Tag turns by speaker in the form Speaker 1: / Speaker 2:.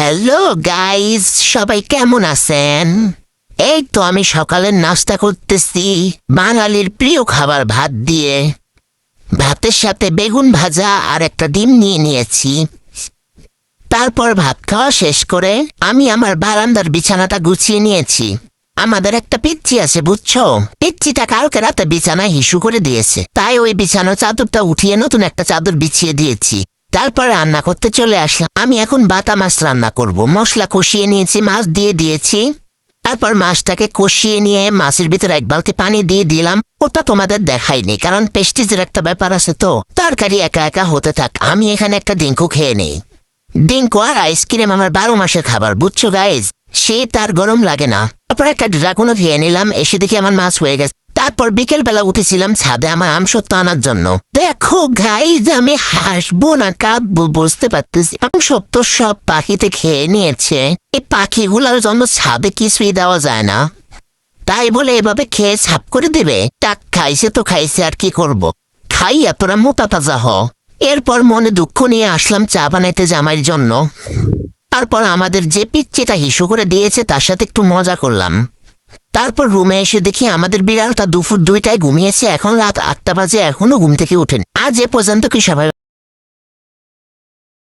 Speaker 1: Hello guys, সবাই কেমন আছেন? এই তো আমি সকালের নাস্তা করতেছি বাঙালির প্রিয় খাবার ভাত দিয়ে। ভাতের সাথে বেগুন ভাজা আর একটা ডিম নিয়ে নিয়েছি। তারপর ভাত খাওয়া শেষ করে আমি আমার বারান্দার বিছানাটা গুছিয়ে নিয়েছি। আমাদের একটা পিচ্চি আছে বুঝছো, পিচ্চিটা কালকে রাতে বিছানায় হিসু করে দিয়েছে, তাই ওই বিছানার চাদরটা উঠিয়ে নতুন একটা চাদর বিছিয়ে দিয়েছি। তারপর রান্না করতে চলে আসলাম। আমি এখন বাটা মাছ রান্না করব। মশলা কষিয়ে নিয়েছি, মাছ দিয়ে দিয়েছি। তারপর মাছটাকে কষিয়ে নিয়ে মাছের ভিতরে এক বালতি পানি দিয়ে দিলাম। ওটা তোমাদের দেখাইনি, কারণ পেস্টিজের একটা ব্যাপার আছে তো। তরকারি একা একা হতে থাক, আমি এখানে একটা ডিঙ্কু খেয়ে নেই। ডিঙ্কু আর আইসক্রিম আমার 12 মাসের খাবার বুঝছো গাইজ, সে তার গরম লাগে না। তারপর একটা ড্রাগনও খেয়ে নিলাম, এসে দেখি আমার মাছ হয়ে গেছে। তারপর বিকেল বেলা উঠেছিলাম ছাদে আমার আমসত্ব আনার জন্য। দেখো গাইজ, আমি হাসবো না কাঁদবো বুঝতে পারতেছি। আমসত্ব সব পাখিতে খেয়ে নিয়েছে। এই পাখিগুলোর জন্য ছাদে কিছুই দেওয়া যায় না, তাই বলে এভাবে খেয়ে ছাপ করে দেবে? টাক খাইছে তো খাইছে, আর কি করব। খাইয়া তোরা মোটা তাজা হ। এরপর মনে দুঃখ নিয়ে আসলাম চা বানাইতে জামাইয়ের জন্য। তারপর আমাদের যে পিচ্চিটা হিসু করে দিয়েছে তার সাথে একটু মজা করলাম। তারপর রুমে এসে দেখি আমাদের বিড়ালটা দুপুর 2টায় ঘুমিয়েছে। এখন রাত 8টা বাজে, এখনো ঘুম থেকে উঠেন। আজ এ পর্যন্ত কি সবাই